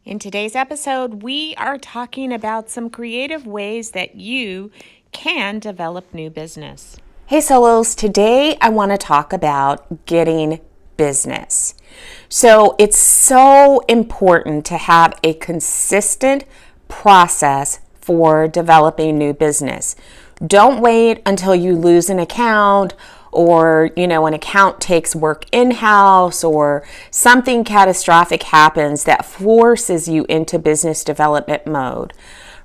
In today's episode, we are talking about some creative ways that you can develop new business. Hey solos, today I want to talk about getting business. So it's so important to have a consistent process for developing new business. Don't wait until you lose an account or, an account takes work in-house or something catastrophic happens that forces you into business development mode.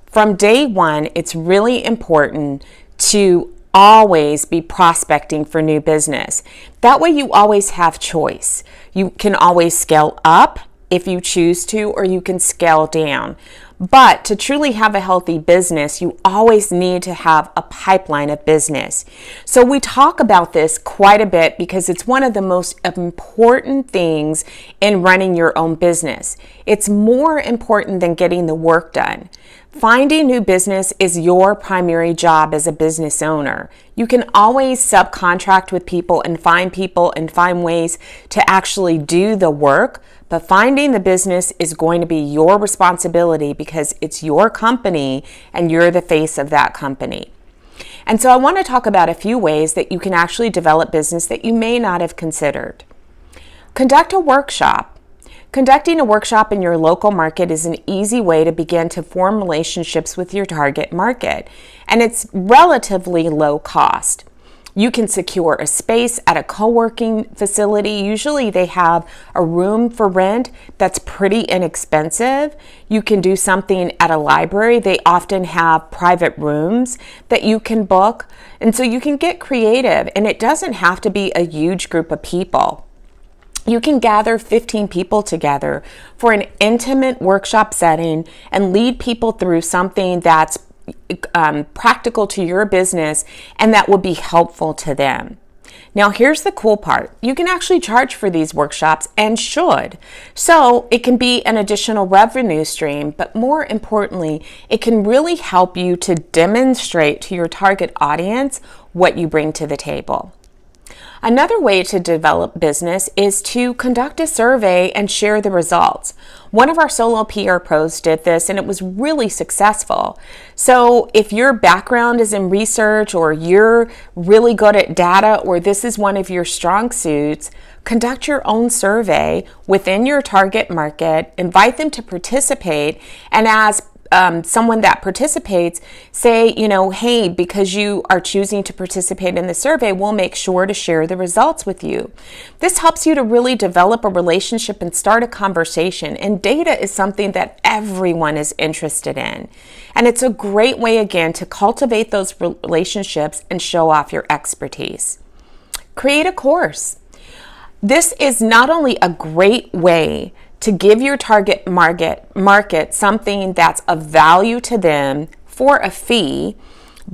From day one, it's really important to always be prospecting for new business. That way you always have choice. You can always scale up if you choose to, or you can scale down. But to truly have a healthy business, you always need to have a pipeline of business. So we talk about this quite a bit because it's one of the most important things in running your own business. It's more important than getting the work done. Finding new business is your primary job as a business owner. You can always subcontract with people and find ways to actually do the work, but finding the business is going to be your responsibility because it's your company and you're the face of that company. And so I want to talk about a few ways that you can actually develop business that you may not have considered. Conduct a workshop. Conducting a workshop in your local market is an easy way to begin to form relationships with your target market, and it's relatively low cost. You can secure a space at a co-working facility. Usually they have a room for rent that's pretty inexpensive. You can do something at a library. They often have private rooms that you can book, and so you can get creative, and it doesn't have to be a huge group of people. You can gather 15 people together for an intimate workshop setting and lead people through something that's practical to your business and that will be helpful to them. Now, here's the cool part. You can actually charge for these workshops and should. So it can be an additional revenue stream, but more importantly, it can really help you to demonstrate to your target audience what you bring to the table. Another way to develop business is to conduct a survey and share the results. One of our solo PR pros did this and it was really successful. So if your background is in research or you're really good at data or this is one of your strong suits, conduct your own survey within your target market, invite them to participate, and as someone that participates, say, hey, because you are choosing to participate in the survey, we'll make sure to share the results with you. This helps you to really develop a relationship and start a conversation. And data is something that everyone is interested in. And it's a great way, again, to cultivate those relationships and show off your expertise. Create a course. This is not only a great way to give your target market something that's of value to them for a fee,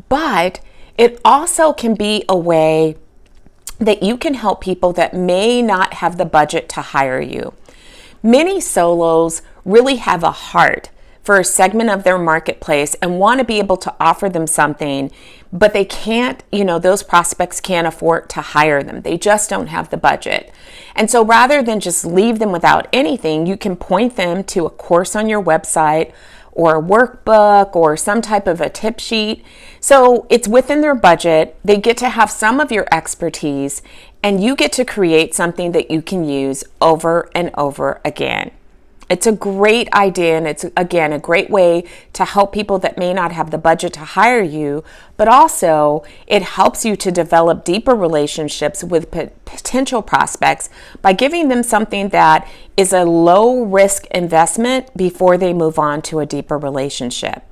but it also can be a way that you can help people that may not have the budget to hire you. Many solos really have a heart for a segment of their marketplace and want to be able to offer them something, but they can't, those prospects can't afford to hire them. They just don't have the budget. And so rather than just leave them without anything, you can point them to a course on your website or a workbook or some type of a tip sheet. So it's within their budget. They get to have some of your expertise and you get to create something that you can use over and over again. It's a great idea, and it's, again, a great way to help people that may not have the budget to hire you, but also it helps you to develop deeper relationships with potential prospects by giving them something that is a low-risk investment before they move on to a deeper relationship.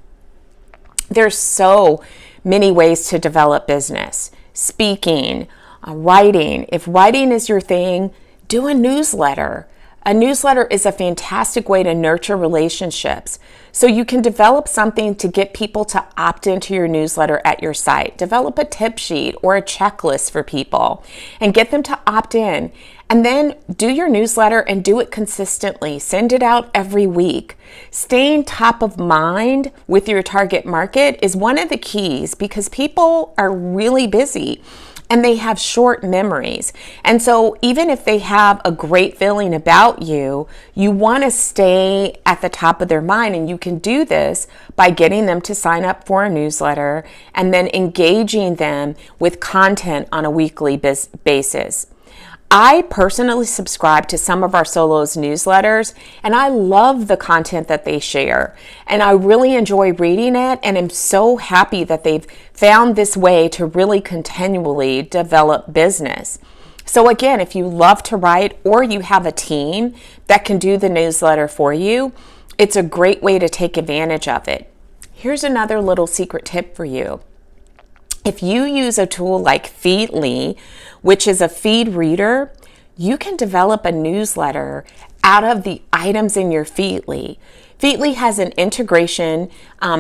There's so many ways to develop business. Speaking, writing. If writing is your thing, do a newsletter. A newsletter is a fantastic way to nurture relationships. So you can develop something to get people to opt into your newsletter at your site. Develop a tip sheet or a checklist for people and get them to opt in. And then do your newsletter and do it consistently. Send it out every week. Staying top of mind with your target market is one of the keys because people are really busy. and they have short memories. And so even if they have a great feeling about you, you want to stay at the top of their mind. And you can do this by getting them to sign up for a newsletter and then engaging them with content on a weekly basis. I personally subscribe to some of our Solos newsletters, and I love the content that they share. And I really enjoy reading it, and I'm so happy that they've found this way to really continually develop business. So again, if you love to write or you have a team that can do the newsletter for you, it's a great way to take advantage of it. Here's another little secret tip for you. If you use a tool like Feedly, which is a feed reader, you can develop a newsletter out of the items in your Feedly. Feedly has an integration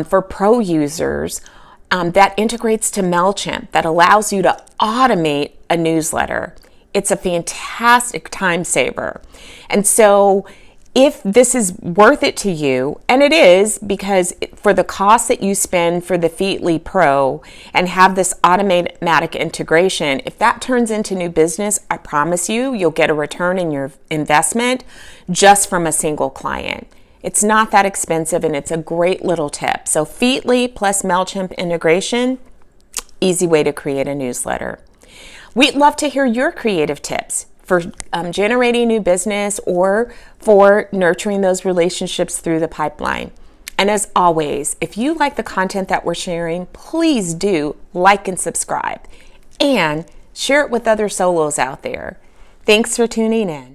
for pro users that integrates to MailChimp that allows you to automate a newsletter. It's a fantastic time saver. And so if this is worth it to you, and it is, because for the cost that you spend for the Feedly Pro and have this automatic integration, if that turns into new business, I promise you'll get a return in your investment just from a single client. It's not that expensive, and it's a great little tip. So Feedly plus MailChimp integration, easy way to create a newsletter. We'd love to hear your creative tips for generating new business or for nurturing those relationships through the pipeline. And as always, if you like the content that we're sharing, please do like and subscribe and share it with other solos out there. Thanks for tuning in.